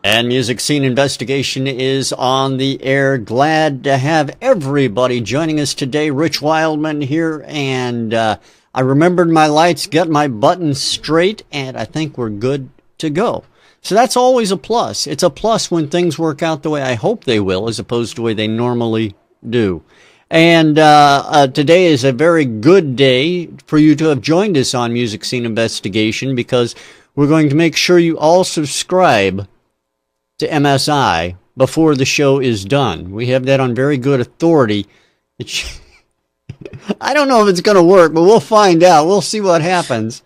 And Music Scene Investigation is on the air. Glad to have everybody joining us today. Rich Wildman here, and I remembered my lights, got my buttons straight, and I think we're good to go. So that's always a plus. It's a plus when things work out the way I hope they will, as opposed to the way they normally do. And today is a very good day for you to have joined us on Music Scene Investigation, because we're going to make sure you all subscribe to MSI before the show is done. We have that on very good authority. I don't know if it's going to work, but we'll find out. We'll see what happens.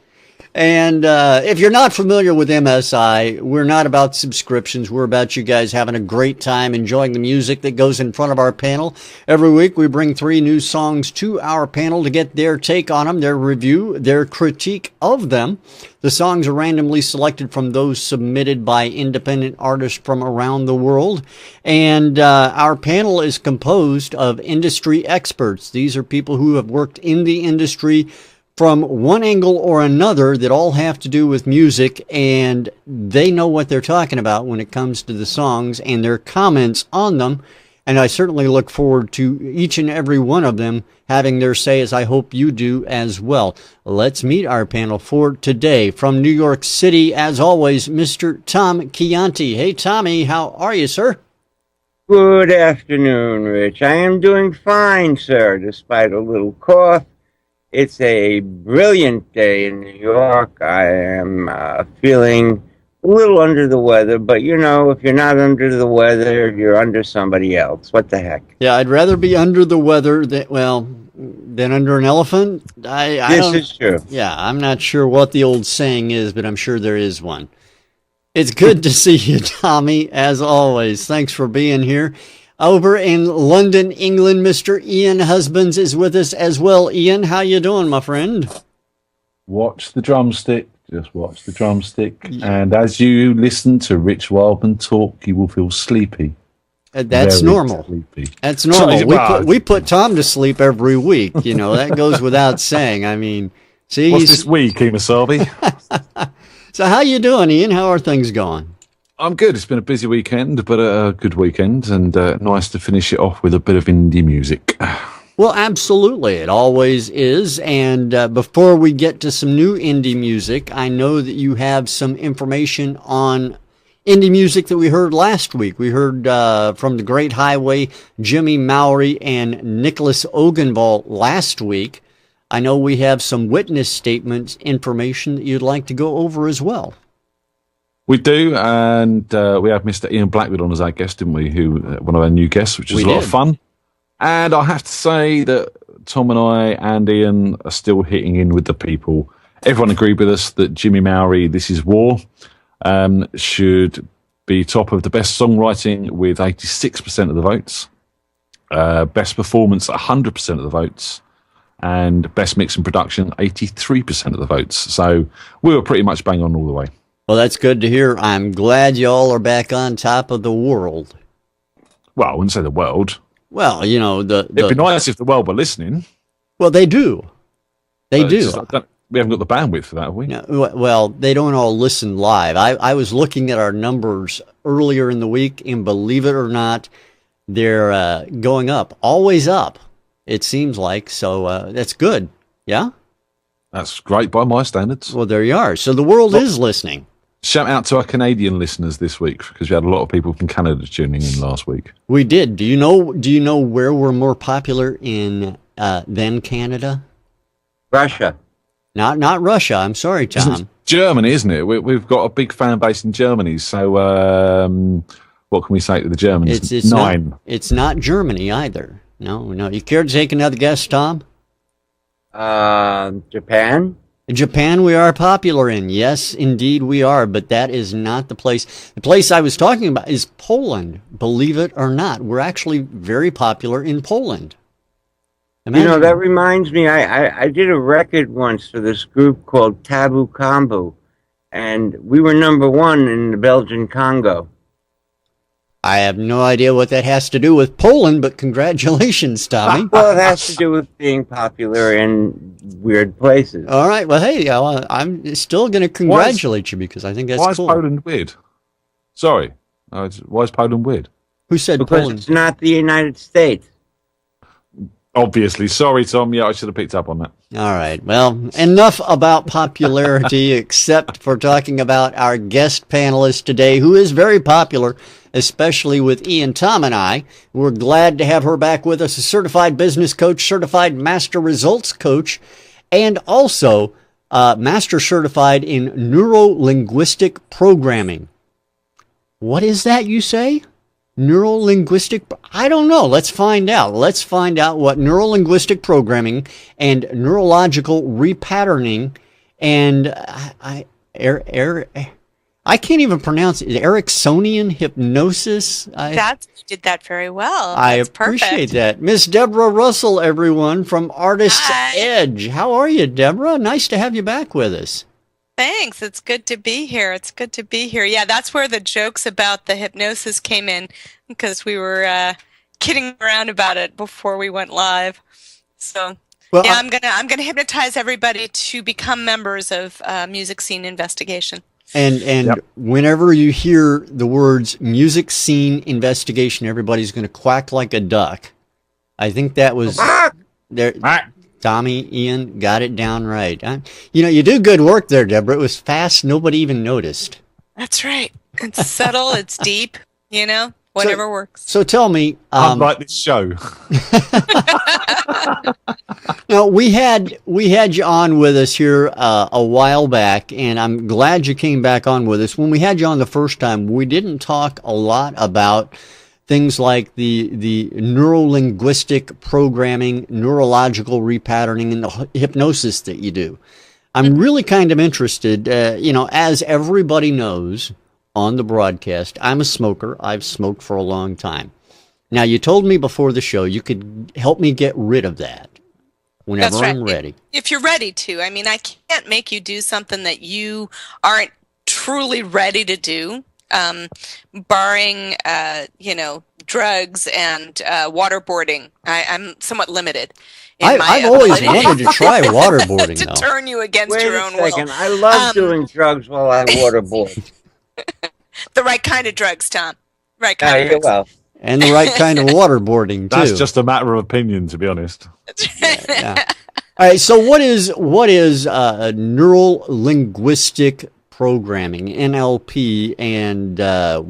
And if you're not familiar with MSI, we're not about subscriptions. We're about you guys having a great time, enjoying the music that goes in front of our panel. Every week we bring 3 new songs to our panel to get their take on them, their review, their critique of them. The songs are randomly selected from those submitted by independent artists from around the world. And our panel is composed of industry experts. These are people who have worked in the industry from one angle or another that all have to do with music, and they know what they're talking about when it comes to the songs and their comments on them. And I certainly look forward to each and every one of them having their say, as I hope you do as well. Let's meet our panel for today. From New York City, as always, Mr. Tom Chianti. Hey, Tommy, how are you, sir? Good afternoon, Rich. I am doing fine, sir, despite a little cough. It's a brilliant day in New York. I am feeling a little under the weather, but you know, if you're not under the weather, you're under somebody else. What the heck? Yeah, I'd rather be under the weather than under an elephant. This is true. Yeah, I'm not sure what the old saying is, but I'm sure there is one. It's good to see you, Tommy, as always. Thanks for being here. Over in London, England, Mr. Ian Husbands is with us as well. Ian, how you doing, my friend? Watch the drumstick. Just watch the drumstick. And as you listen to Rich Wildman talk, you will feel sleepy. That's Very normal. Sleepy. That's normal. We put Tom to sleep every week. You know, that goes without saying. I mean, see. What's this week, Imasabi? So how you doing, Ian? How are things going? I'm good. It's been a busy weekend, but a good weekend, and nice to finish it off with a bit of indie music. Well, absolutely. It always is. And before we get to some new indie music, I know that you have some information on indie music that we heard last week. We heard from the Great Highway, Jimmy Mowry and Nicholas Ogenvall last week. I know we have some witness statement information that you'd like to go over as well. We do, and we have Mr. Ian Blackwood on as our guest, didn't we? Who one of our new guests, which was a lot of fun. And I have to say that Tom and I and Ian are still hitting in with the people. Everyone agreed with us that Jimmy Mowry, This Is War, should be top of the best songwriting with 86% of the votes, best performance 100% of the votes, and best mix and production 83% of the votes. So we were pretty much bang on all the way. Well, that's good to hear. I'm glad y'all are back on top of the world. Well, I wouldn't say the world. Well, you know, it'd be nice if the world were listening. Well, they do. They do. We haven't got the bandwidth for that, have we? No, well, they don't all listen live. I was looking at our numbers earlier in the week, and believe it or not, they're going up. Always up, it seems like. So that's good. Yeah? That's great by my standards. Well, there you are. So the world is listening. Shout out to our Canadian listeners this week, because we had a lot of people from Canada tuning in last week. We did. Do you know where we're more popular in than Canada? Russia. Not Russia. I'm sorry, Tom. It's Germany, isn't it? We've got a big fan base in Germany. So what can we say to the Germans? It's 9. It's not Germany either. No. You care to take another guess, Tom? Japan? In Japan, we are popular in. Yes, indeed we are, but that is not the place. The place I was talking about is Poland, believe it or not. We're actually very popular in Poland. Imagine. You know, that reminds me, I did a record once for this group called Tabu Kombu, and we were #1 in the Belgian Congo. I have no idea what that has to do with Poland, but congratulations, Tommy. Well, it has to do with being popular in weird places. All right. Well, hey, I'm still going to congratulate you because I think that's cool. Why is Poland weird? Sorry. Why is Poland weird? Who said Because Poland? it's not the United States. Obviously. Sorry, Tom. Yeah, I should have picked up on that. All right. Well, enough about popularity, except for talking about our guest panelist today, who is very popular, especially with Ian, Tom, and I. We're glad to have her back with us, a certified business coach, certified master results coach, and also master certified in neuro-linguistic programming. What is that, you say? Neuro-linguistic? I don't know. Let's find out. Let's find out what neuro-linguistic programming and neurological repatterning and I can't even pronounce it. Ericksonian hypnosis. You did that very well. I appreciate that. Miss Debra Russell, everyone, from Artist's Edge. How are you, Debra? Nice to have you back with us. Thanks. It's good to be here. Yeah, that's where the jokes about the hypnosis came in, because we were kidding around about it before we went live. So, well, yeah, I'm gonna hypnotize everybody to become members of Music Scene Investigation. And yep. Whenever you hear the words Music Scene Investigation, everybody's going to quack like a duck. I think that was there. Tommy, Ian, got it down right. You do good work there, Debra. It was fast. Nobody even noticed. That's right. It's subtle. It's deep. Whatever works. So tell me. Unlike this show. Now, we had you on with us here a while back, and I'm glad you came back on with us. When we had you on the first time, we didn't talk a lot about things like the neuro-linguistic programming, neurological repatterning, and the hypnosis that you do. I'm really kind of interested, as everybody knows on the broadcast, I'm a smoker. I've smoked for a long time. Now, you told me before the show you could help me get rid of that whenever That's right. I'm ready. If you're ready to. I mean, I can't make you do something that you aren't truly ready to do. Barring, drugs and waterboarding, I'm somewhat limited. I've always wanted to try waterboarding, to turn you against your own will. Wait a second. I love doing drugs while I waterboard. The right kind of drugs, Tom. Right kind of drugs. Well. And the right kind of waterboarding, too. That's just a matter of opinion, to be honest. Yeah. All right, so what is neuro-linguistic programming, NLP, and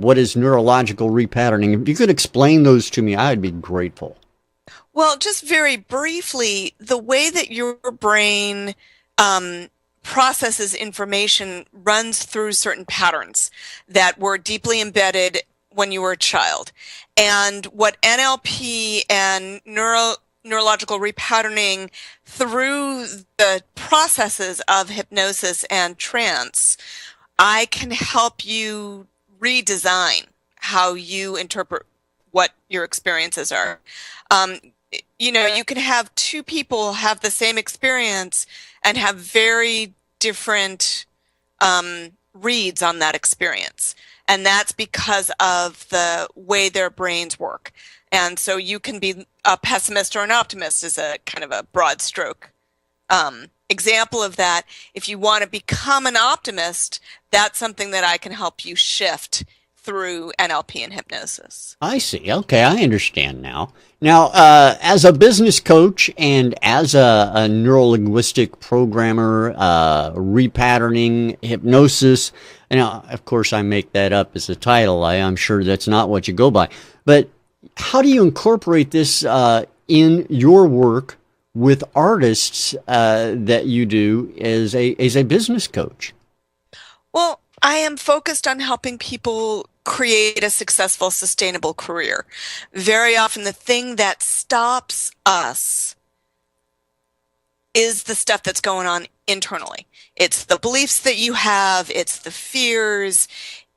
what is neurological repatterning? If you could explain those to me, I would be grateful. Well, just very briefly, the way that your brain processes information runs through certain patterns that were deeply embedded when you were a child. And what NLP and neurological repatterning, through the processes of hypnosis and trance, I can help you redesign how you interpret what your experiences are. You can have two people have the same experience and have very different reads on that experience. And that's because of the way their brains work. And so you can be a pessimist or an optimist is a kind of a broad stroke example of that. If you want to become an optimist, that's something that I can help you shift through NLP and hypnosis. I see. Okay, I understand now. Now, as a business coach and as a neuro-linguistic programmer, repatterning, hypnosis, of course, I make that up as a title. I'm sure that's not what you go by. But how do you incorporate this in your work with artists that you do as a business coach? Well, I am focused on helping people create a successful, sustainable career. Very often the thing that stops us is the stuff that's going on internally. It's the beliefs that you have, it's the fears,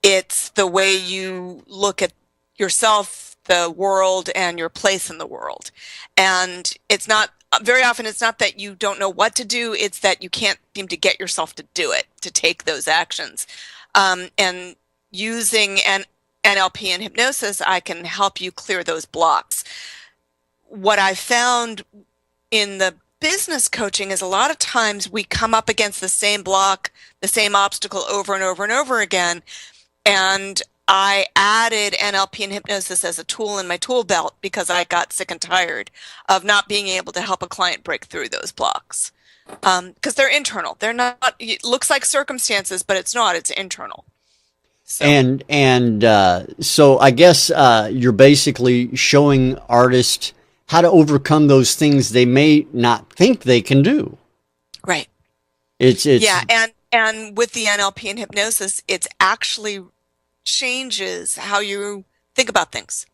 it's the way you look at yourself, the world, and your place in the world. And very often it's not that you don't know what to do, it's that you can't seem to get yourself to do it, to take those actions. And using NLP and hypnosis, I can help you clear those blocks. What I found in the business coaching is a lot of times we come up against the same block, the same obstacle over and over and over again. And I added NLP and hypnosis as a tool in my tool belt because I got sick and tired of not being able to help a client break through those blocks. Because they're internal. They're not, it looks like circumstances, but it's not, it's internal. So. So I guess you're basically showing artists how to overcome those things they may not think they can do. Right. It's yeah, and with the NLP and hypnosis, it's actually changes how you think about things.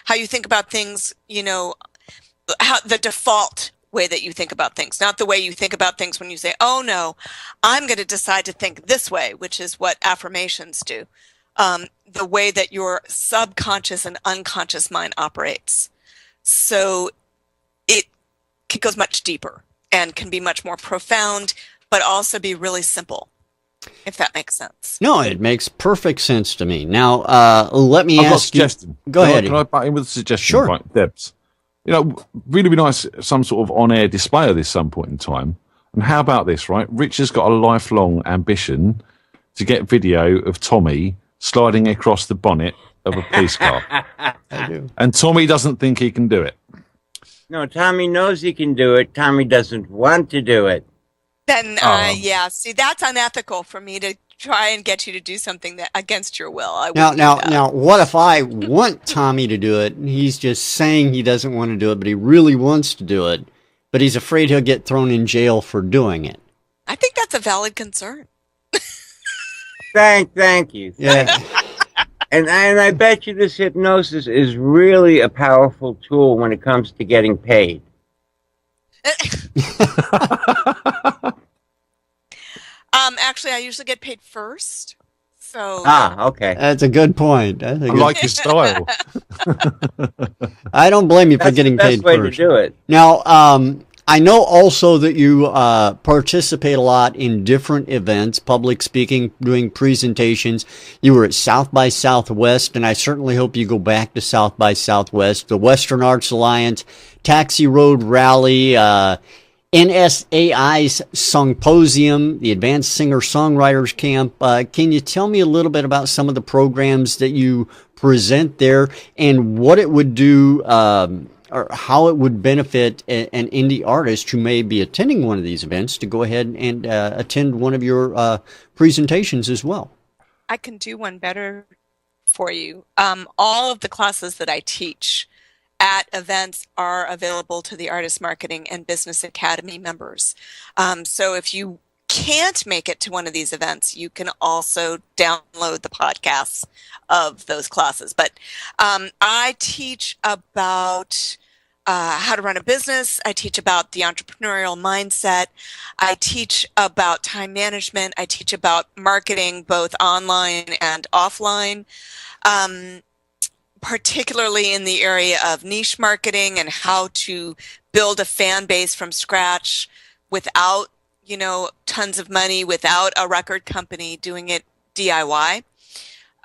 How you think about things, how the default way that you think about things, not the way you think about things when you say, oh no, I'm going to decide to think this way, which is what affirmations do. The way that your subconscious and unconscious mind operates. So it goes much deeper and can be much more profound, but also be really simple, if that makes sense. No, it makes perfect sense to me. Now, let me ask you. Go ahead. Can I butt in with a suggestion? Sure. Right, Debs. Really be nice, some sort of on-air display of this some point in time. And how about this, right? Rich has got a lifelong ambition to get video of Tommy sliding across the bonnet of a police car. I do. And Tommy doesn't think he can do it. No, Tommy knows he can do it. Tommy doesn't want to do it. Then, see, that's unethical for me to try and get you to do something that against your will. Now, what if I want Tommy to do it, and he's just saying he doesn't want to do it, but he really wants to do it, but he's afraid he'll get thrown in jail for doing it? I think that's a valid concern. Thank you. Yeah. And I bet you this hypnosis is really a powerful tool when it comes to getting paid. Actually, I usually get paid first. So okay. That's a good point. I like his style. I don't blame you for getting paid That's the best way first. to do it. Now, I know also that you participate a lot in different events, public speaking, doing presentations. You were at South by Southwest, and I certainly hope you go back to South by Southwest, the Western Arts Alliance, Taxi Road Rally, NSAI's Songposium, the Advanced Singer-Songwriters Camp. Can you tell me a little bit about some of the programs that you present there and what it would do or how it would benefit an indie artist who may be attending one of these events to go ahead and attend one of your presentations as well? I can do one better for you. All of the classes that I teach at events are available to the Artist Marketing and Business Academy members. So if you can't make it to one of these events, you can also download the podcasts of those classes. But I teach about how to run a business. I teach about the entrepreneurial mindset. I teach about time management. I teach about marketing, both online and offline. Particularly in the area of niche marketing and how to build a fan base from scratch without, tons of money, without a record company, doing it DIY.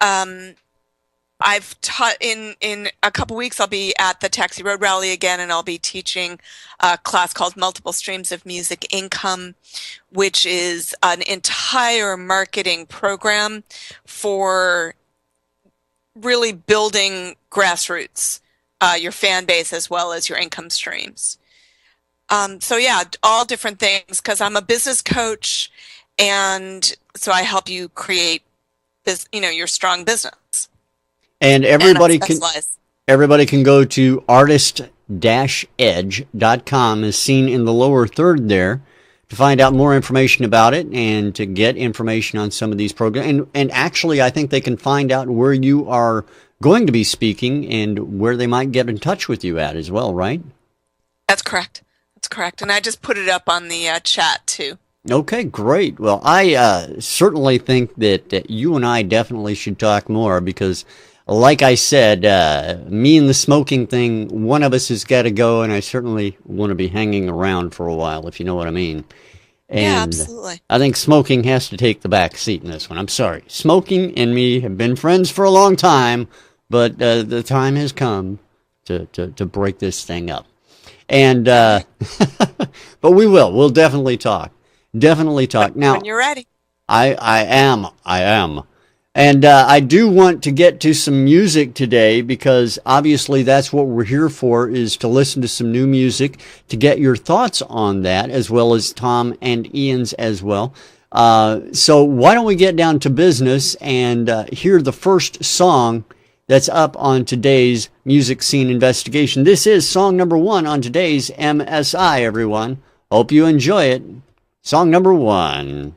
I've taught in a couple weeks, I'll be at the Taxi Road Rally again, and I'll be teaching a class called Multiple Streams of Music Income, which is an entire marketing program for really building grassroots, your fan base as well as your income streams. So yeah, all different things, because I'm a business coach, and so I help you create this, your strong business. And everybody can go to artist-edge.com, as seen in the lower third there, to find out more information about it and to get information on some of these programs. And actually, I think they can find out where you are going to be speaking and where they might get in touch with you at as well, right? That's correct. And I just put it up on the chat too. Okay, great. Well, I certainly think that you and I definitely should talk more because, like I said, me and the smoking thing, one of us has got to go, and I certainly want to be hanging around for a while, if you know what I mean. And yeah, absolutely. I think smoking has to take the back seat in this one. I'm sorry. Smoking and me have been friends for a long time, but the time has come to break this thing up. And but we will. We'll definitely talk. Now, when you're ready. I am. And I do want to get to some music today because obviously that's what we're here for, is to listen to some new music, to get your thoughts on that, as well as Tom and Ian's as well. So why don't we get down to business and hear the first song that's up on today's Music Scene Investigation. This is song number 1 on today's MSI, everyone. Hope you enjoy it. Song number 1.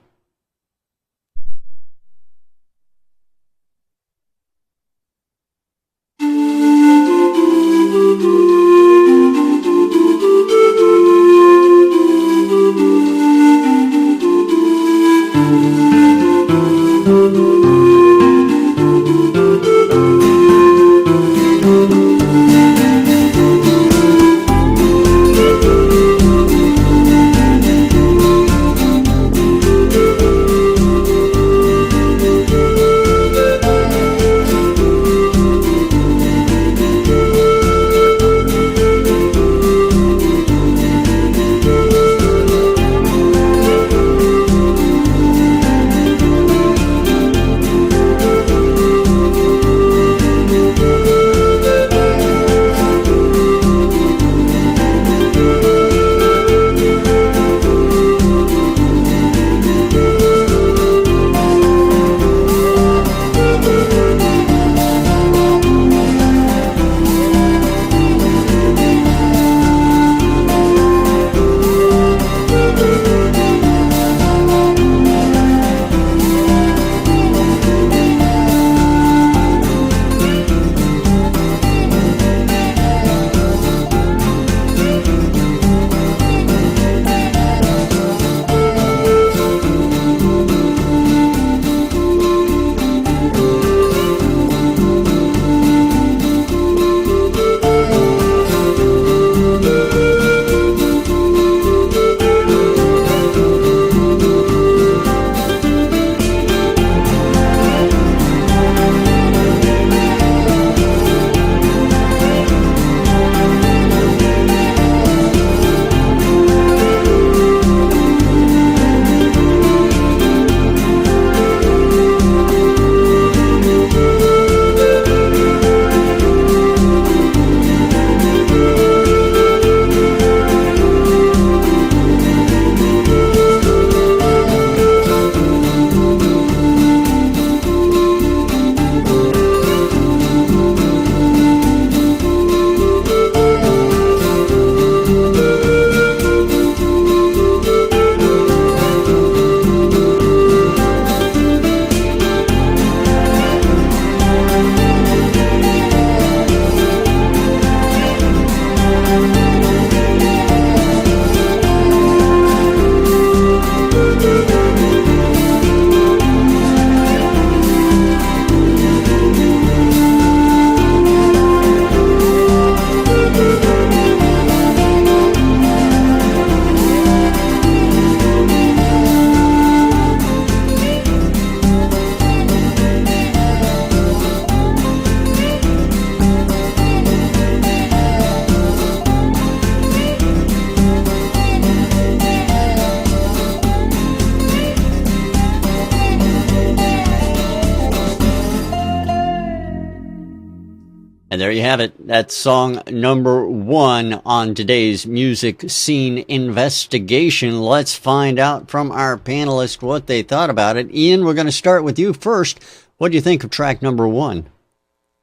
And there you have it. That's song number 1 on today's Music Scene Investigation. Let's find out from our panelists what they thought about it. Ian, we're going to start with you first. What do you think of track number 1?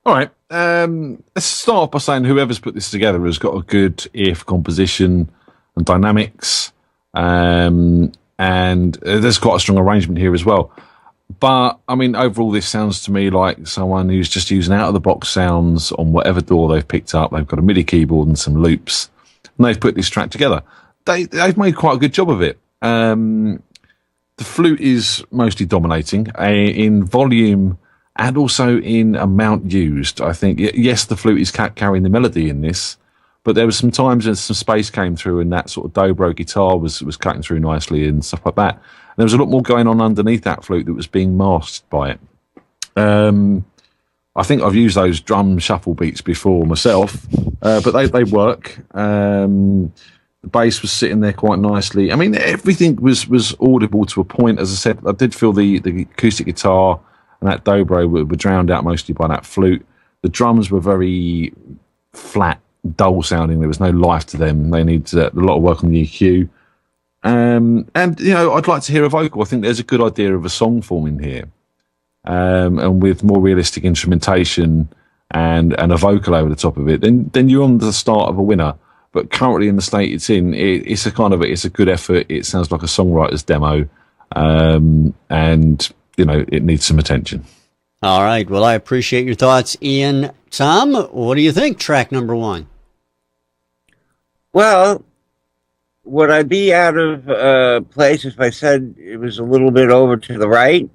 All right. Let's start off by saying whoever's put this together has got a good ear for composition and dynamics. And there's quite a strong arrangement here as well. But, I mean, overall, this sounds to me like someone who's just using out-of-the-box sounds on whatever door they've picked up. They've got a MIDI keyboard and some loops, and they've put this track together. They've made quite a good job of it. The flute is mostly dominating in volume and also in amount used. I think, yes, the flute is carrying the melody in this, but there was some times when some space came through and that sort of dobro guitar was cutting through nicely and stuff like that. There was a lot more going on underneath that flute that was being masked by it. I think I've used those drum shuffle beats before myself, but they work. The bass was sitting there quite nicely. I mean, everything was audible to a point. As I said, I did feel the acoustic guitar and that dobro were drowned out mostly by that flute. The drums were very flat, dull sounding. There was no life to them. They need a lot of work on the EQ. And I'd like to hear a vocal. I think there's a good idea of a song forming here, and with more realistic instrumentation and a vocal over the top of it, then you're on the start of a winner. But currently in the state it's in, it's a good effort. It sounds like a songwriter's demo, and it needs some attention. All right. Well, I appreciate your thoughts, Ian. Tom, what do you think? Track number 1. Well, would I be out of place if I said it was a little bit over to the right?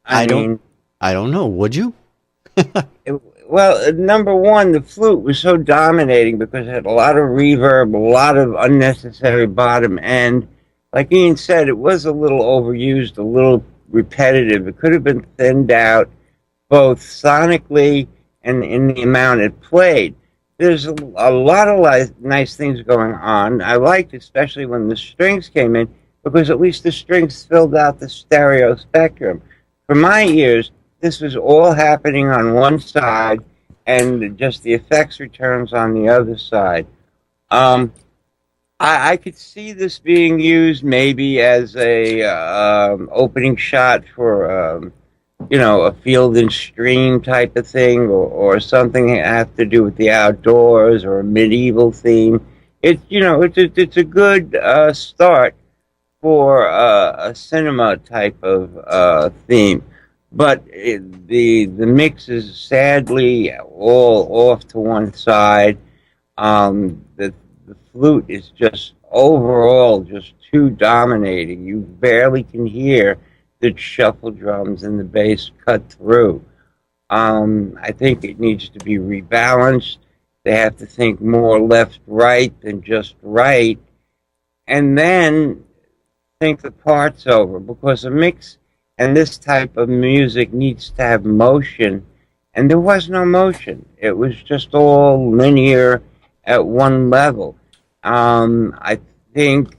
I don't know. Would you? Well, number 1, the flute was so dominating because it had a lot of reverb, a lot of unnecessary bottom end. Like Ian said, it was a little overused, a little repetitive. It could have been thinned out both sonically and in the amount it played. There's a lot of nice things going on. I liked especially when the strings came in, because at least the strings filled out the stereo spectrum. For my ears, this was all happening on one side, and just the effects returns on the other side. I could see this being used maybe as a opening shot for a Field and Stream type of thing, or something that has to do with the outdoors, or a medieval theme. It's a good start for a cinema type of theme. But the mix is sadly all off to one side. The flute is just overall just too dominating. You barely can hear the shuffle drums and the bass cut through. I think it needs to be rebalanced. They have to think more left-right than just right, and then think the parts over, because a mix and this type of music needs to have motion, and there was no motion. It was just all linear at one level. I think,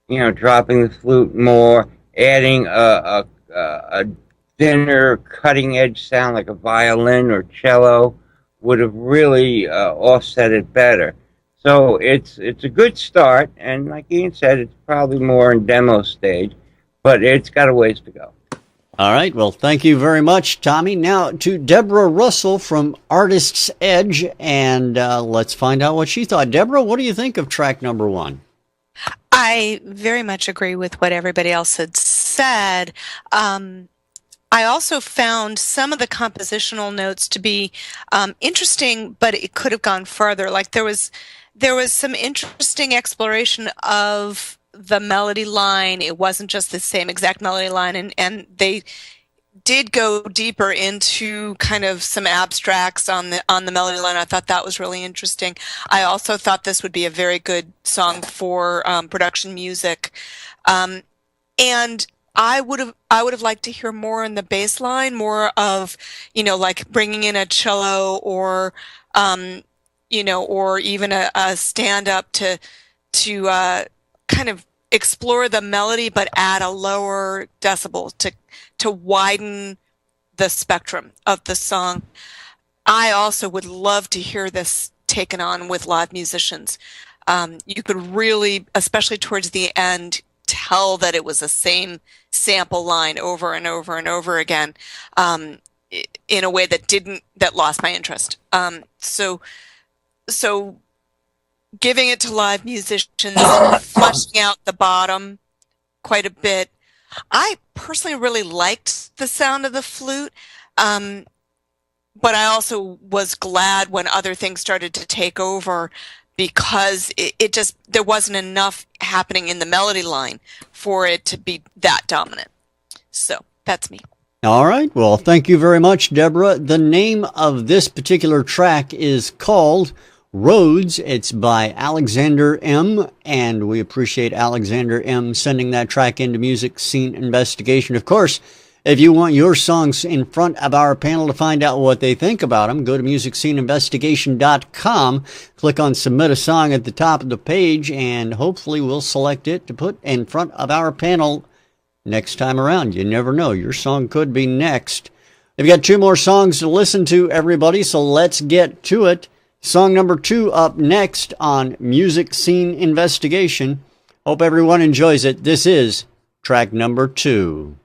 dropping the flute more, adding a thinner cutting-edge sound like a violin or cello would have really offset it better. So it's a good start, and like Ian said, it's probably more in demo stage, but it's got a ways to go. All right. Well, thank you very much, Tommy. Now to Debra Russell from Artist's Edge, and let's find out what she thought. Debra, what do you think of track number 1? I very much agree with what everybody else had said. I also found some of the compositional notes to be interesting, but it could have gone further. Like there was some interesting exploration of the melody line. It wasn't just the same exact melody line, and they did go deeper into kind of some abstracts on the melody line. I thought that was really interesting. I also thought this would be a very good song for production music, and I would have liked to hear more in the bass line, more of like bringing in a cello or or even a stand up to kind of explore the melody, but add a lower decibel to widen the spectrum of the song. I also would love to hear this taken on with live musicians. You could really, especially towards the end, tell that it was the same sample line over and over and over again, in a way that lost my interest. So giving it to live musicians, fleshing out the bottom quite a bit. I personally really liked the sound of the flute, but I also was glad when other things started to take over, because it just, there wasn't enough happening in the melody line for it to be that dominant. So that's me. All right. Well, thank you very much, Debra. The name of this particular track is called Roads. It's by Alexander Ehm, and we appreciate Alexander Ehm sending that track into Music Scene Investigation. Of course, if you want your songs in front of our panel to find out what they think about them, go to MusicSceneInvestigation.com, click on Submit a Song at the top of the page, and hopefully we'll select it to put in front of our panel next time around. You never know. Your song could be next. We've got 2 more songs to listen to, everybody, so let's get to it. Song number 2 up next on Music Scene Investigation. Hope everyone enjoys it. This is track number 2.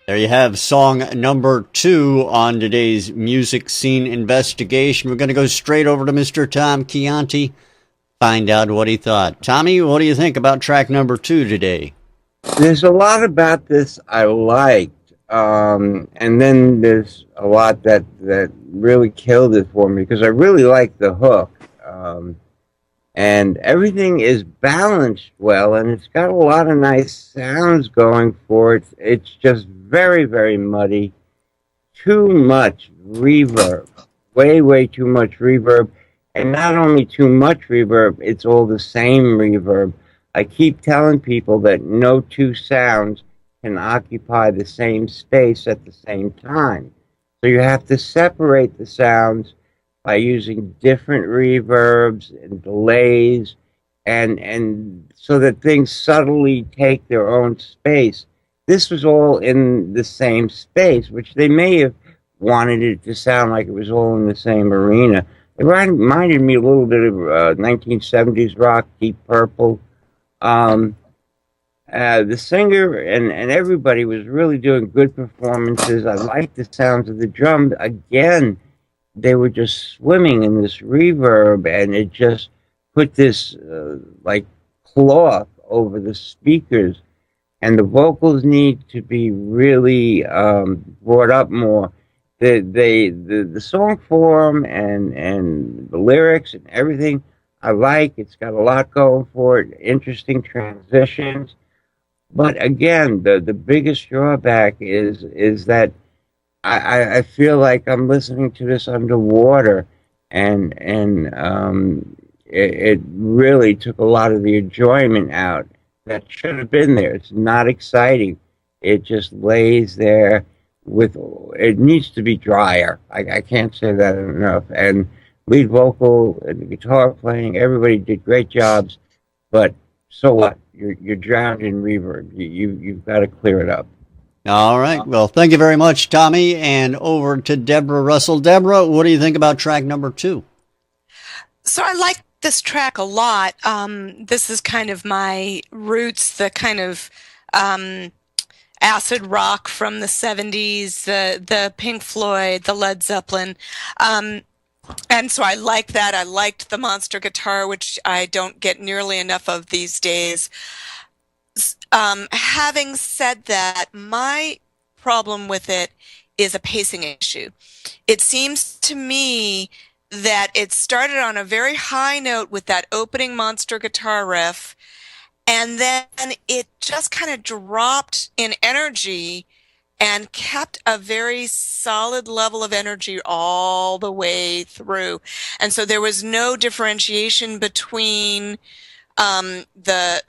There you have song number 2 on today's Music Scene Investigation. We're going to go straight over to Mr. Tom Chianti, find out what he thought. Tommy, what do you think about track number 2 today? There's a lot about this I liked, and then there's a lot that really killed it for me, because I really like the hook. and everything is balanced well, and it's got a lot of nice sounds going for it. It's just very, very muddy. Too much reverb, way too much reverb, and not only too much reverb, it's all the same reverb. I keep telling people that no two sounds can occupy the same space at the same time. So you have to separate the sounds by using different reverbs and delays, and so that things subtly take their own space. This was all in the same space, which they may have wanted it to sound like it was all in the same arena. It reminded me a little bit of 1970s rock, Deep Purple. The singer and everybody was really doing good performances. I liked the sounds of the drums. Again, they were just swimming in this reverb, and it just put this like cloth over the speakers. And the vocals need to be really brought up more. The song form and the lyrics and everything I like. It's got a lot going for it. Interesting transitions. But again, the biggest drawback is that I feel like I'm listening to this underwater, and it really took a lot of the enjoyment out that should have been there. It's not exciting. It just lays there it needs to be drier. I can't say that enough. And lead vocal and the guitar playing, everybody did great jobs, but so what? You're drowned in reverb. You've got to clear it up. All right. Well, thank you very much, Tommy. And over to Debra Russell. Debra, what do you think about track number 2? So I like this track a lot. This is kind of my roots, the kind of acid rock from the 70s, the Pink Floyd, the Led Zeppelin. And so I like that. I liked the monster guitar, which I don't get nearly enough of these days. Having said that, my problem with it is a pacing issue. It seems to me that it started on a very high note with that opening monster guitar riff, and then it just kind of dropped in energy and kept a very solid level of energy all the way through. And so there was no differentiation between the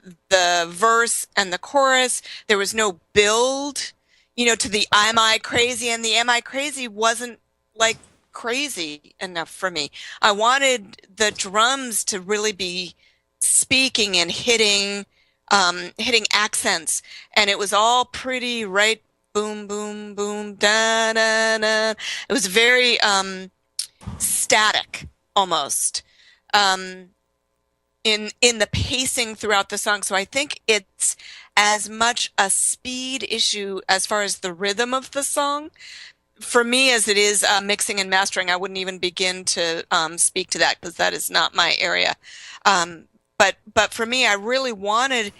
verse and the chorus. There was no build, to the Am I Crazy? And the Am I Crazy wasn't like crazy enough for me. I wanted the drums to really be speaking and hitting accents, and it was all pretty right. Boom, boom, boom, da, da, da. It was very static, almost, in the pacing throughout the song. So I think it's as much a speed issue as far as the rhythm of the song, for me, as it is mixing and mastering. I wouldn't even begin to speak to that because that is not my area. But for me, I really wanted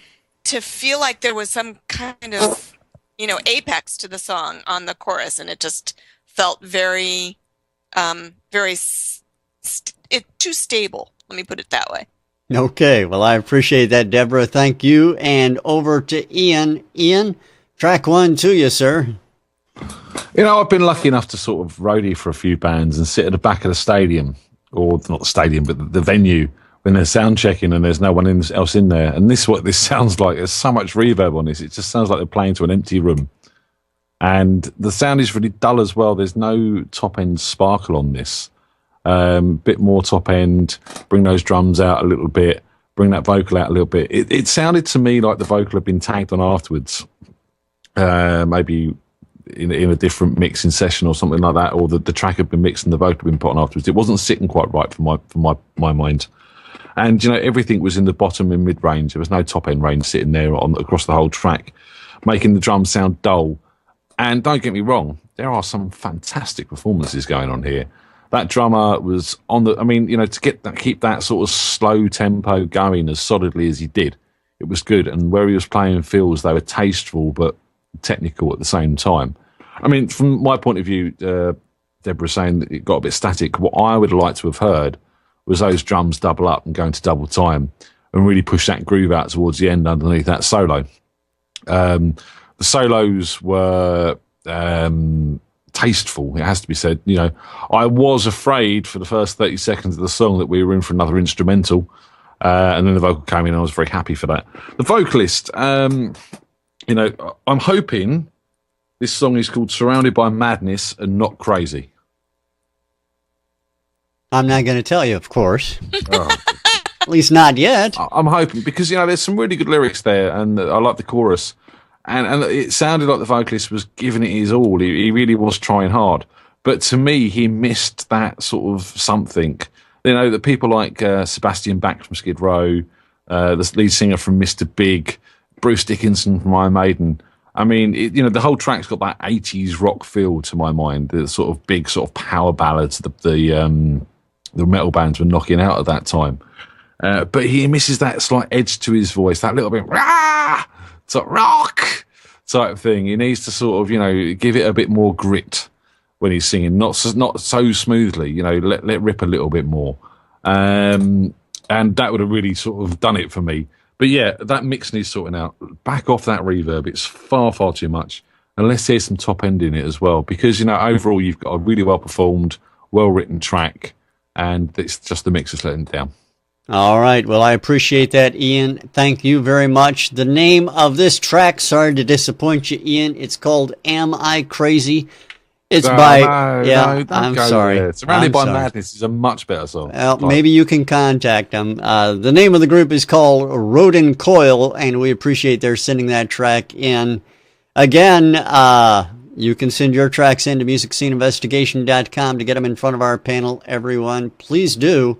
to feel like there was some kind of apex to the song on the chorus, and it just felt very too stable. Let me put it that way. Okay, well, I appreciate that, Debra. Thank you. And over to Ian. Ian, track 1 to you, sir. I've been lucky enough to sort of roadie for a few bands and sit at the back of the stadium, or not the stadium, but the venue, when they're sound checking and there's no one else in there. And this is what this sounds like. There's so much reverb on this. It just sounds like they're playing to an empty room. And the sound is really dull as well. There's no top end sparkle on this. Bit more top end, bring those drums out a little bit, bring that vocal out a little bit. It sounded to me like the vocal had been tagged on afterwards. Maybe in a different mixing session or something like that, or the track had been mixed and the vocal had been put on afterwards. It wasn't sitting quite right for my mind. And, everything was in the bottom and mid-range. There was no top-end range sitting there across the whole track, making the drums sound dull. And don't get me wrong, there are some fantastic performances going on here. That drummer was to keep that sort of slow tempo going as solidly as he did, it was good. And where he was playing fills, they were tasteful but technical at the same time. From my point of view, Deborah saying that it got a bit static. What I would like to have heard was those drums double up and go into double time and really push that groove out towards the end underneath that solo. The solos were tasteful, it has to be said. You know, I was afraid for the first 30 seconds of the song that we were in for another instrumental, and then the vocal came in and I was very happy for that. The vocalist, you know, I'm hoping this song is called Surrounded by Madness and Not Crazy. I'm not going to tell you, of course. Oh. At least not yet. I'm hoping, because, you know, there's some really good lyrics there, and I like the chorus. And it sounded like the vocalist was giving it his all. He really was trying hard. But to me, he missed that sort of something. You know, the people like Sebastian Bach from Skid Row, the lead singer from Mr. Big, Bruce Dickinson from Iron Maiden. I mean, you know, the whole track's got that 80s rock feel to my mind. The sort of big sort of power ballads the metal bands were knocking out at that time. But he misses that slight edge to his voice, that little bit, rah! Sort of rock type thing. He needs to sort of, you know, give it a bit more grit when he's singing, not so smoothly, you know, let rip a little bit more. And that would have really sort of done it for me. But yeah, that mix needs sorting out. Back off that reverb. It's far, far too much. And let's hear some top end in it as well. Because, you know, overall, you've got a really well performed, well written track. And it's just the mix that's letting it down. All right. Well, I appreciate that, Ian. Thank you very much. The name of this track, sorry to disappoint you, Ian, it's called Am I Crazy? It's I'm sorry. There. Surrounded by Madness is a much better song. Well, maybe you can contact them. The name of the group is called Rodin, Coil, and we appreciate their sending that track in. Again, you can send your tracks in to MusicSceneInvestigation.com to get them in front of our panel. Everyone, please do.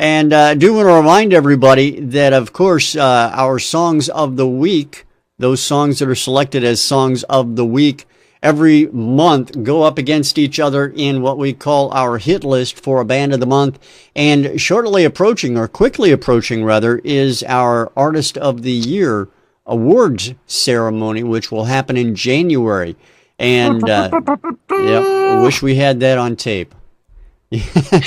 And do want to remind everybody that, of course, our Songs of the Week, those songs that are selected as Songs of the Week, every month go up against each other in what we call our hit list for a band of the month. And shortly approaching, or quickly approaching rather, is our Artist of the Year awards ceremony, which will happen in January. And wish we had that on tape.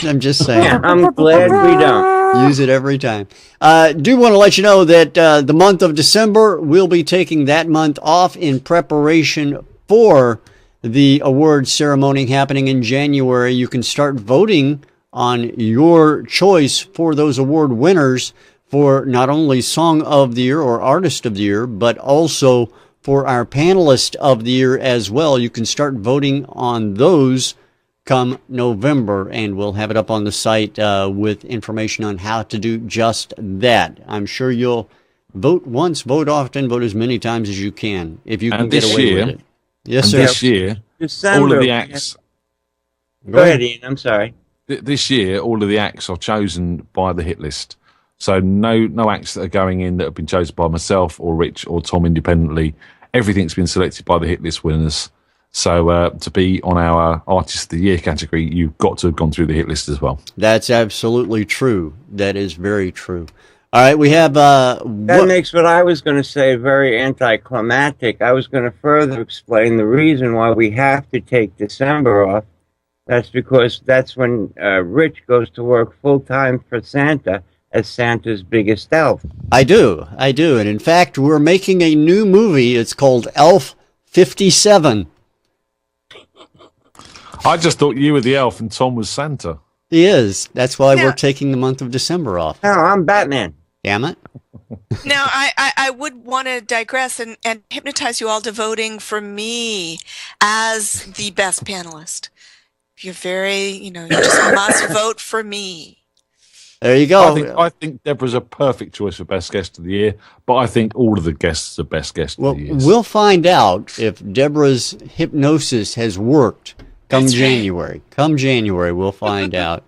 I'm just saying. I'm glad we don't. Use it every time. Do want to let you know that the month of December, we'll be taking that month off in preparation for the award ceremony happening in January. You can start voting on your choice for those award winners for not only Song of the Year or Artist of the Year, but also for our Panelist of the Year as well. You can start voting on those come November, and we'll have it up on the site with information on how to do just that. I'm sure you'll vote once, vote often, vote as many times as you can, if you can get away with it. Yes, sir. This year, December, all of the acts... Go ahead, Ian. I'm sorry. This year, all of the acts are chosen by the hit list. So no acts that are going in that have been chosen by myself or Rich or Tom independently. Everything's been selected by the hit list winners. So to be on our Artist of the Year category, you've got to have gone through the hit list as well. That's absolutely true. That is very true. All right, we have... that makes what I was going to say very anticlimactic. I was going to further explain the reason why we have to take December off. That's because that's when Rich goes to work full-time for Santa as Santa's biggest elf. I do. And in fact, we're making a new movie. It's called Elf 57. I just thought you were the elf and Tom was Santa. He is. That's why we're taking the month of December off. No, I'm Batman. Damn it. Now, I would want to digress and hypnotize you all to voting for me as the best panelist. You're you just must vote for me. There you go. I think Debra's a perfect choice for best guest of the year, but I think all of the guests are best guest of the year. We'll find out if Debra's hypnosis has worked come January. Right. Come January, we'll find out.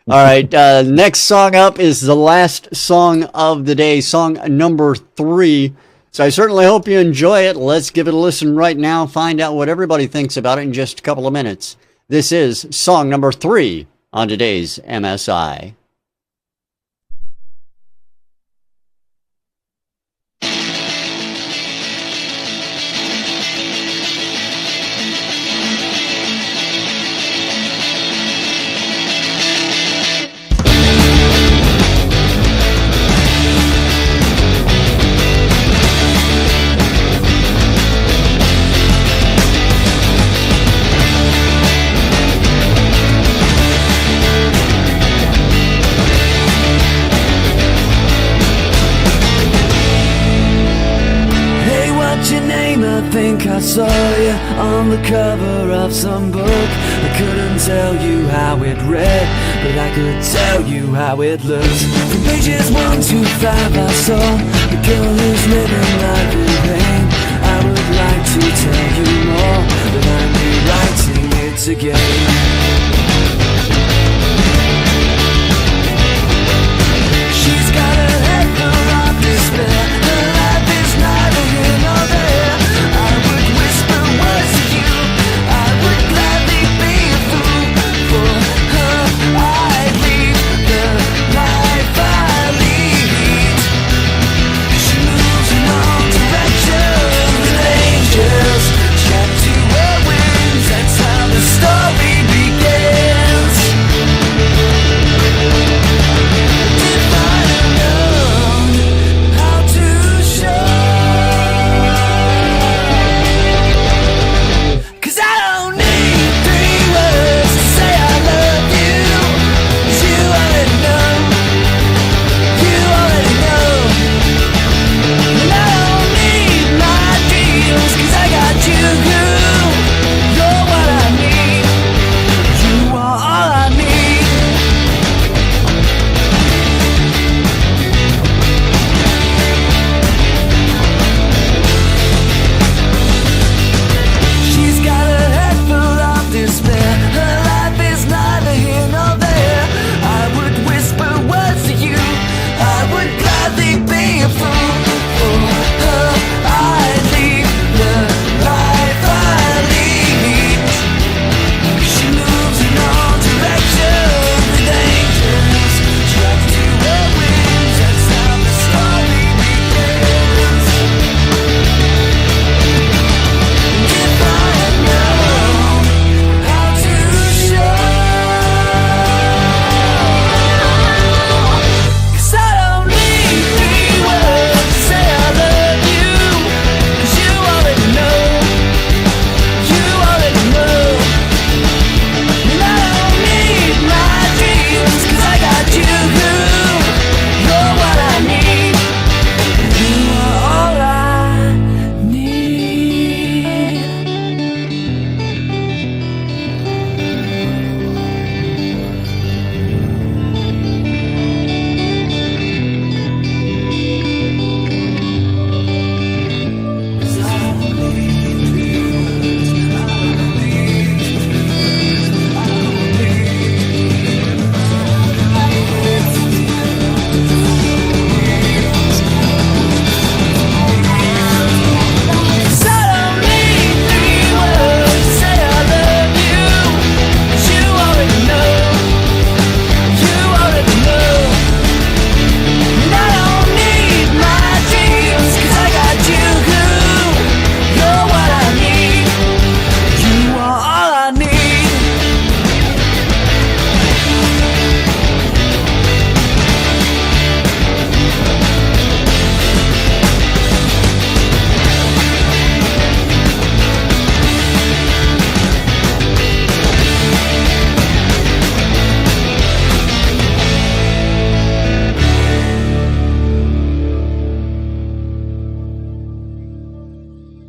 All right, next song up is the last song of the day, song number 3. So I certainly hope you enjoy it. Let's give it a listen right now, find out what everybody thinks about it in just a couple of minutes. This is song number 3 on today's MSI. name, I think I saw you on the cover of some book. I couldn't tell you how it read, but I could tell you how it looks. From pages 1 to 5 I saw a girl who's living life in vain. I would like to tell you more, but I'm rewriting it again. She's got a head full of despair. Her life is neither here nor there. I would whisper words to you. I would gladly be a fool for her. I'd leave the life I lead. She moves in all directions with angels strapped to her wings. That's how the story begins. If I had known how to show, 'cause I don't need 3 words to say I love you. 'Cause you already know, you already know. And I don't need my dreams, 'cause I got you. You're what I need. You are all I need. She's got a head full of despair. Her life is neither here nor there. I would whisper words to you. I would gladly be a fool for her. I'd leave the life I lead. She moves in all directions with angels strapped to her wings. That's how the story begins. If I had known how to show, 'cause I don't need 3 words to say I love you. 'Cause you already know, you already know. And I don't need my dreams, 'cause I got you. You're what I need. You are all I need.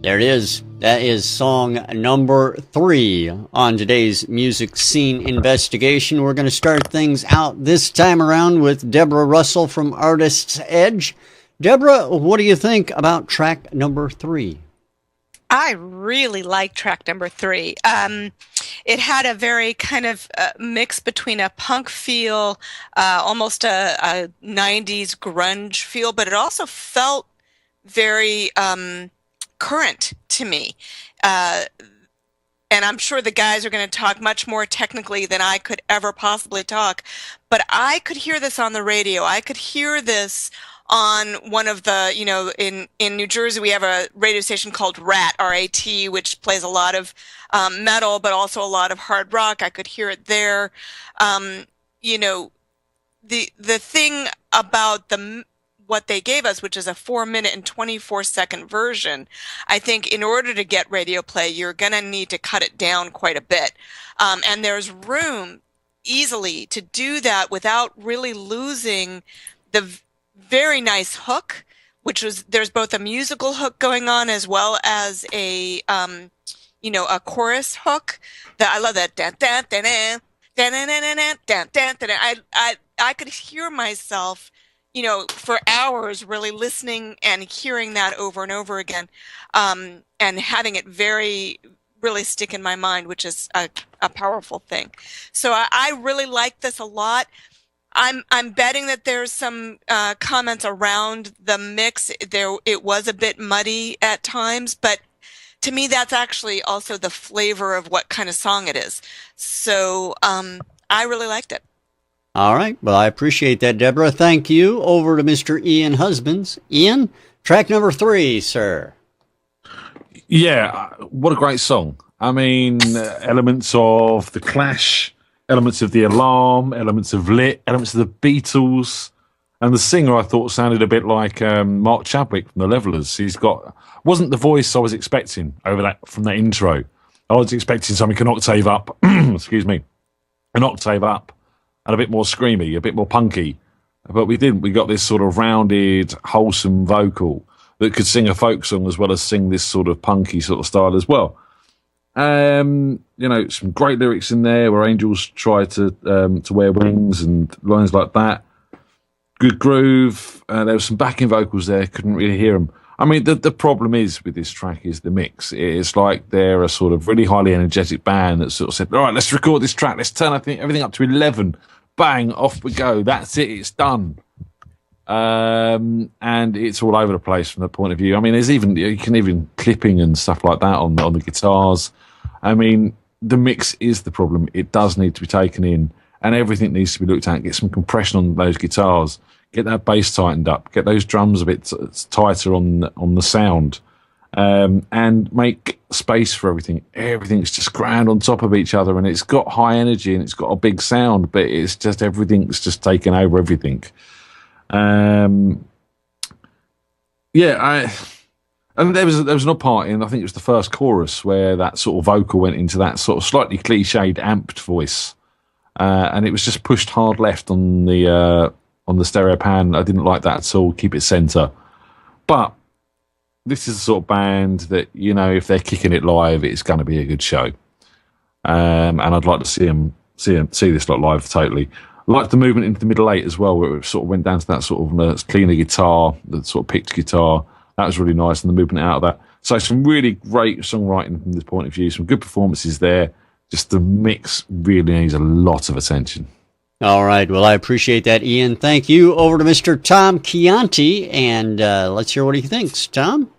There it is. That is song number 3 on today's Music Scene Investigation. We're going to start things out this time around with Debra Russell from Artist's Edge. Debra, what do you think about track number 3? I really like track number 3. It had a very kind of mix between a punk feel, almost a 90s grunge feel, but it also felt very current to me. And I'm sure the guys are going to talk much more technically than I could ever possibly talk, but I could hear this on the radio. I could hear this on one of the, in New Jersey, we have a radio station called RAT, R-A-T, which plays a lot of metal, but also a lot of hard rock. I could hear it there. The thing about what they gave us, which is a 4-minute and 24-second version, I think in order to get radio play, you're going to need to cut it down quite a bit. And there's room easily to do that without really losing the very nice hook there's both a musical hook going on as well as a chorus hook. That I love that. I could hear myself, for hours really listening and hearing that over and over again, and having it really stick in my mind, which is a powerful thing. So I really like this a lot. I'm betting that there's some comments around the mix. It was a bit muddy at times, but to me, that's actually also the flavor of what kind of song it is. So I really liked it. All right. Well, I appreciate that, Deborah. Thank you. Over to Mr. Ian Husbands. Ian, track number 3, sir. Yeah, what a great song. I mean, elements of The Clash, elements of The Alarm, elements of Lit, elements of The Beatles. And the singer, I thought, sounded a bit like Mark Chadwick from The Levellers. Wasn't the voice I was expecting from that intro. I was expecting something an octave up, excuse me, an octave up, and a bit more screamy, a bit more punky. But we didn't. We got this sort of rounded, wholesome vocal that could sing a folk song as well as sing this sort of punky sort of style as well. Some great lyrics in there where angels try to wear wings and lines like that. Good groove. There was some backing vocals there. Couldn't really hear them. I mean, the problem is with this track is the mix. It's like they're a sort of really highly energetic band that sort of said, all right, let's record this track. Let's turn everything up to 11. Bang, off we go. That's it. It's done. And it's all over the place from that point of view. I mean, you can even clipping and stuff like that on the guitars. I mean, the mix is the problem. It does need to be taken in, and everything needs to be looked at. Get some compression on those guitars. Get that bass tightened up. Get those drums a bit tighter on the sound, and make space for everything. Everything's just crammed on top of each other, and it's got high energy and it's got a big sound, but it's just everything's just taken over everything. And there was an odd part in, I think it was the first chorus, where that sort of vocal went into that sort of slightly cliched amped voice, and it was just pushed hard left on the stereo pan. I didn't like that at all. Keep it center. But this is the sort of band that, if they're kicking it live, it's going to be a good show. And I'd like to see this lot live totally. I liked the movement into the middle 8 as well, where it sort of went down to that sort of cleaner guitar, the sort of picked guitar. That was really nice, and the movement out of that. So some really great songwriting from this point of view. Some good performances there. Just the mix really needs a lot of attention. All right. Well, I appreciate that, Ian. Thank you. Over to Mr. Tom Chianti, and let's hear what he thinks. Tom?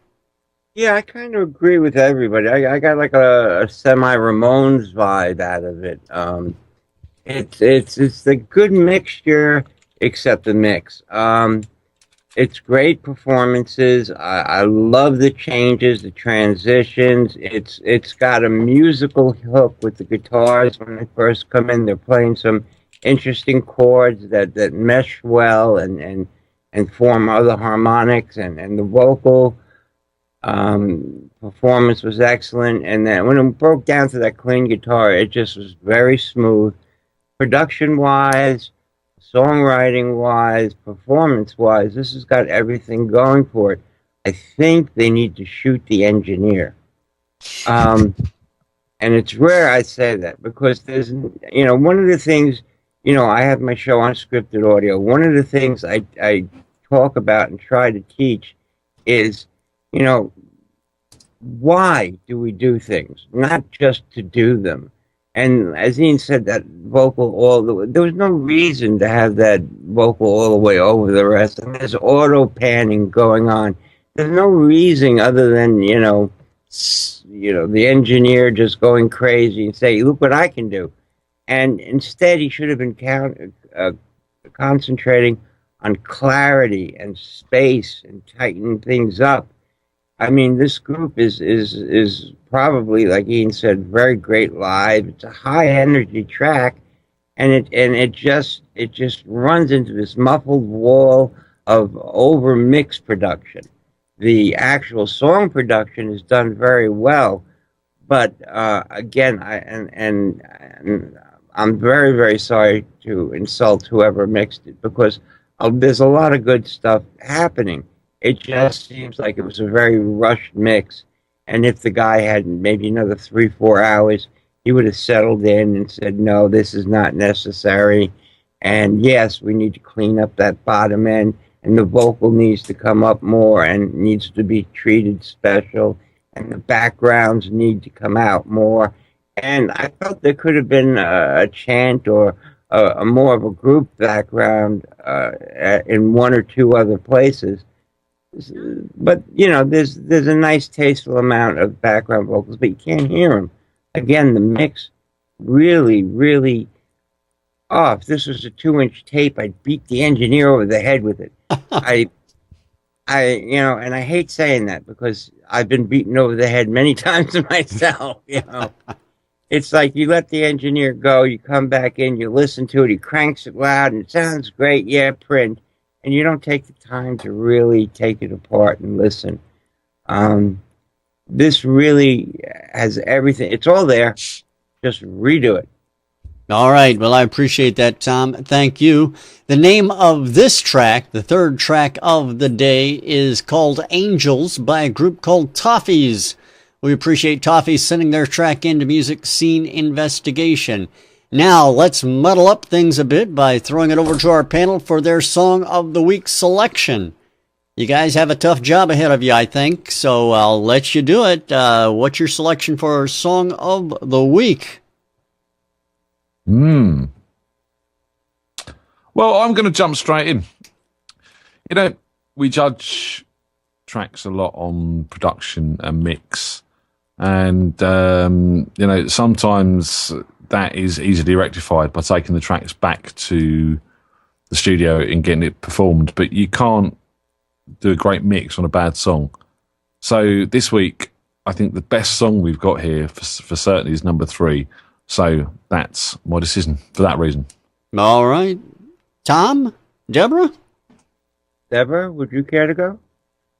Yeah, I kind of agree with everybody. I got like a semi-Ramones vibe out of it. It's the good mixture, except the mix. It's great performances. I love the changes, the transitions. It's got a musical hook with the guitars when they first come in. They're playing some interesting chords that mesh well and form other harmonics, and the vocal performance was excellent. And then when it broke down to that clean guitar, it just was very smooth. Production-wise, songwriting-wise, performance-wise, this has got everything going for it. I think they need to shoot the engineer. And it's rare I say that, because there's, one of the things, I have my show Unscripted Audio. One of the things I talk about and try to teach is, why do we do things? Not just to do them. And as Ian said, that vocal there was no reason to have that vocal all the way over the rest. And there's auto panning going on. There's no reason other than, the engineer just going crazy and say, look what I can do. And instead, he should have been concentrating on clarity and space and tightening things up. I mean, this group is probably, like Ian said, very great live. It's a high energy track, and it just runs into this muffled wall of over mixed production. The actual song production is done very well, but again, I'm very, very sorry to insult whoever mixed it, because there's a lot of good stuff happening. It just seems like it was a very rushed mix. And if the guy had maybe another 3-4 hours, he would have settled in and said, no, this is not necessary. And yes, we need to clean up that bottom end, and the vocal needs to come up more and needs to be treated special, and the backgrounds need to come out more. And I felt there could have been a chant or a more of a group background in one or two other places. But, you know, there's a nice, tasteful amount of background vocals, but you can't hear them. Again, the mix really, really off. If this was a 2-inch tape, I'd beat the engineer over the head with it. You know, and I hate saying that because I've been beaten over the head many times myself, you know. It's like you let the engineer go, you come back in, you listen to it, he cranks it loud, and it sounds great, yeah, print. And you don't take the time to really take it apart and listen. This really has everything. It's all there. Just redo it. All right. Well, I appreciate that, Tom. Thank you. The name of this track, the third track of the day, is called Angels by a group called Toffees. We appreciate Toffees sending their track into Music Scene Investigation. Now, let's muddle up things a bit by throwing it over to our panel for their Song of the Week selection. You guys have a tough job ahead of you, I think, so I'll let you do it. What's your selection for Song of the Week? Well, I'm going to jump straight in. You know, we judge tracks a lot on production and mix. And, you know, sometimes that is easily rectified by taking the tracks back to the studio and getting it performed. But you can't do a great mix on a bad song. So this week, I think the best song we've got here for certain is number 3. So that's my decision for that reason. All right. Tom? Deborah? Deborah, would you care to go?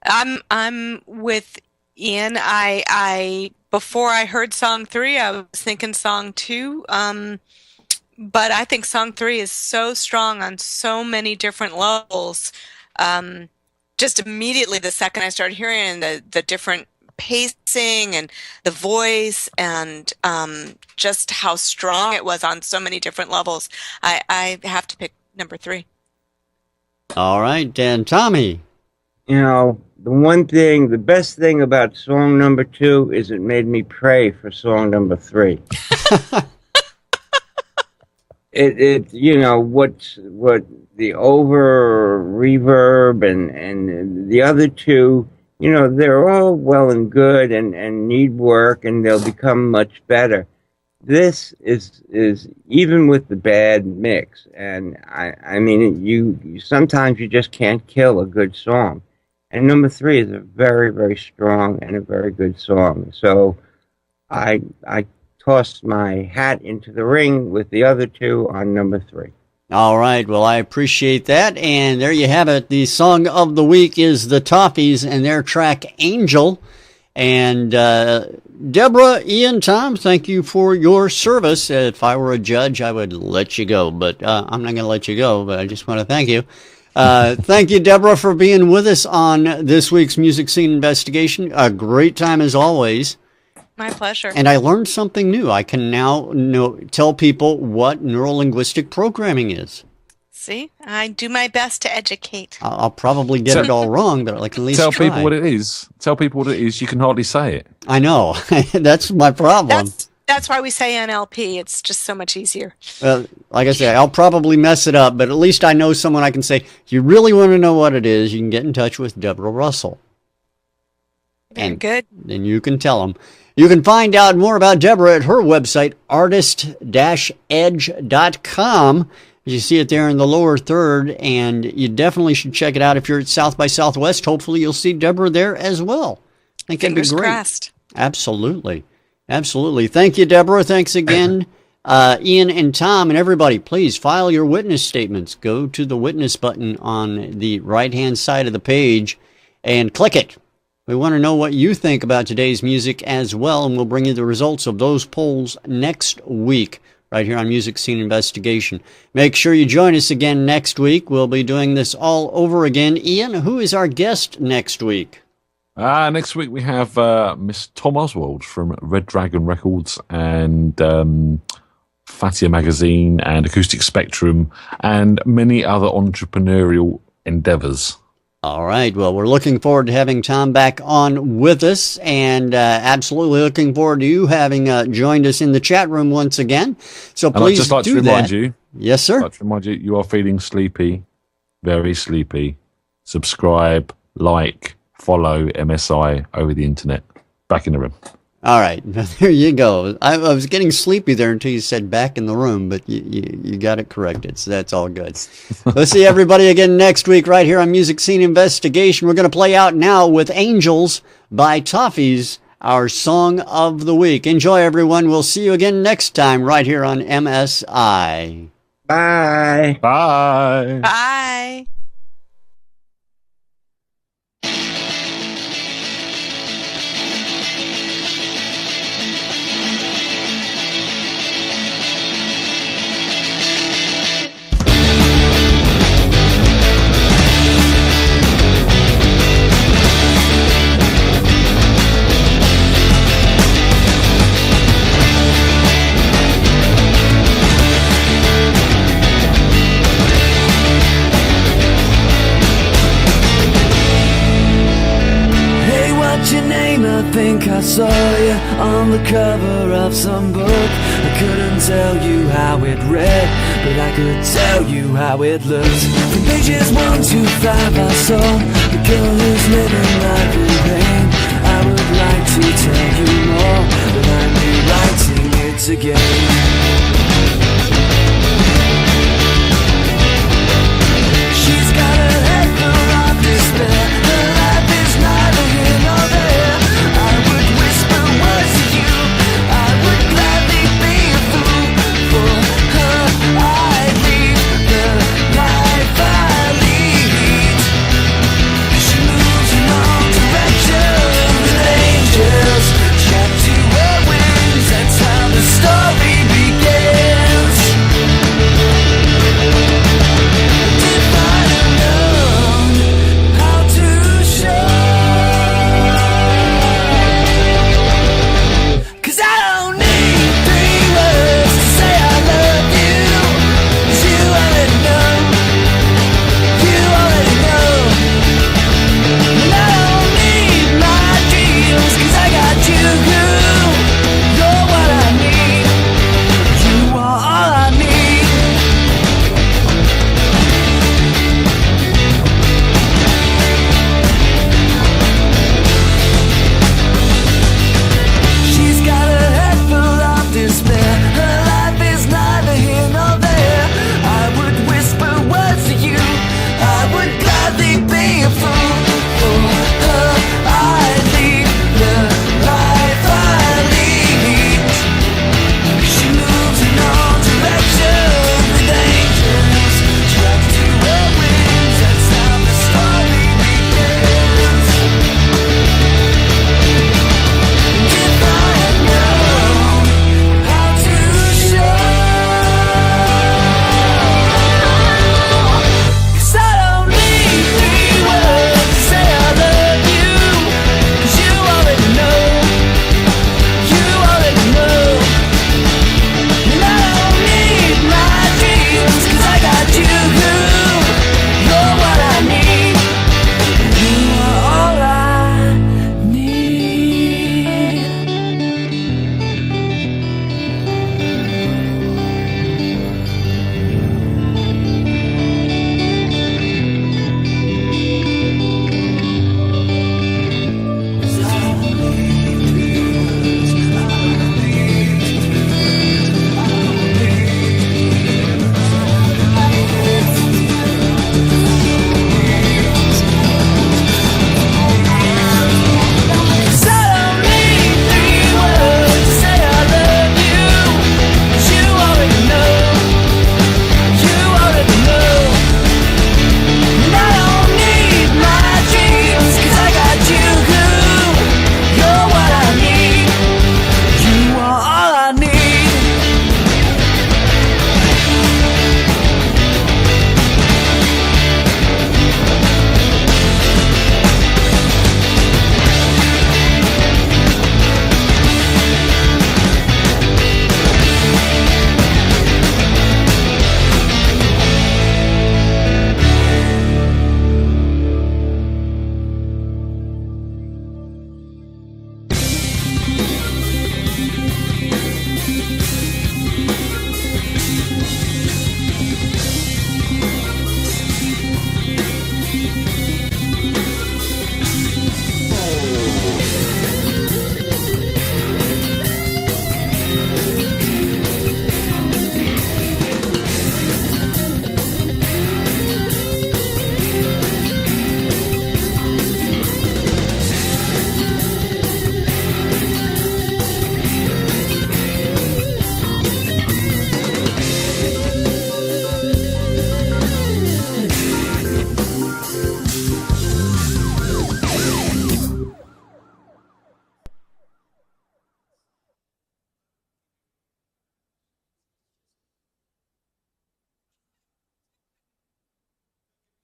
I'm with Ian. I before I heard song 3, I was thinking song 2. But I think song 3 is so strong on so many different levels. Just immediately the second I started hearing the different pacing and the voice and just how strong it was on so many different levels, I have to pick number 3. All right, and Tommy. You know, the best thing about song number 2 is it made me pray for song number 3. It you know, what the over reverb and the other two, you know, they're all well and good and need work, and they'll become much better. This is even with the bad mix, and I mean, you sometimes you just can't kill a good song. And number 3 is a very, very strong and a very good song. So I tossed my hat into the ring with the other two on number 3. All right. Well, I appreciate that. And there you have it. The song of the week is the Toffees and their track Angel. And Deborah, Ian, Tom, thank you for your service. If I were a judge, I would let you go. But I'm not going to let you go, but I just want to thank you. Thank you, Deborah, for being with us on this week's Music Scene Investigation. A great time as always. My pleasure. And I learned something new. I can now tell people what neurolinguistic programming is. See, I do my best to educate. I'll probably get it all wrong, but I can at least tell try. people what it is. Tell people what it is. You can hardly say it. I know. That's my problem. That's why we say NLP. It's just so much easier. Like I say, I'll probably mess it up, but at least I know someone I can say, if you really want to know what it is, you can get in touch with Debra Russell. Very good. Then you can tell them. You can find out more about Debra at her website, artist-edge.com. You see it there in the lower third, and you definitely should check it out if you're at South by Southwest. Hopefully you'll see Debra there as well. I think it'd be great. Crossed. Absolutely. Absolutely. Thank you, Debra. Thanks again. Ian and Tom and everybody, please file your witness statements. Go to the witness button on the right-hand side of the page and click it. We want to know what you think about today's music as well, and we'll bring you the results of those polls next week. right here on Music Scene Investigation. Make sure you join us again next week. We'll be doing this all over again. Ian, who is our guest next week? Next week we have Miss Tom Oswald from Red Dragon Records and Fatia Magazine and Acoustic Spectrum and many other entrepreneurial endeavors. All right. Well, we're looking forward to having Tom back on with us, and absolutely looking forward to you having joined us in the chat room once again. So please I'd just like to remind you. Yes, sir. I'd like to remind you, you are feeling sleepy, very sleepy. Subscribe, like, follow MSI over the internet. Back in the room. All right, there you go. I was getting sleepy there until you said back in the room, but you got it corrected, so that's all good. Let's see everybody again next week right here on Music Scene Investigation. We're going to play out now with Angels by Toffees, our song of the week. Enjoy, everyone. We'll see you again next time right here on MSI. Bye. Bye. Bye. I think I saw you on the cover of some book. I couldn't tell you how it read, but I could tell you how it looked. From pages 1 to 5 I saw the girl who's living life in pain. I would like to tell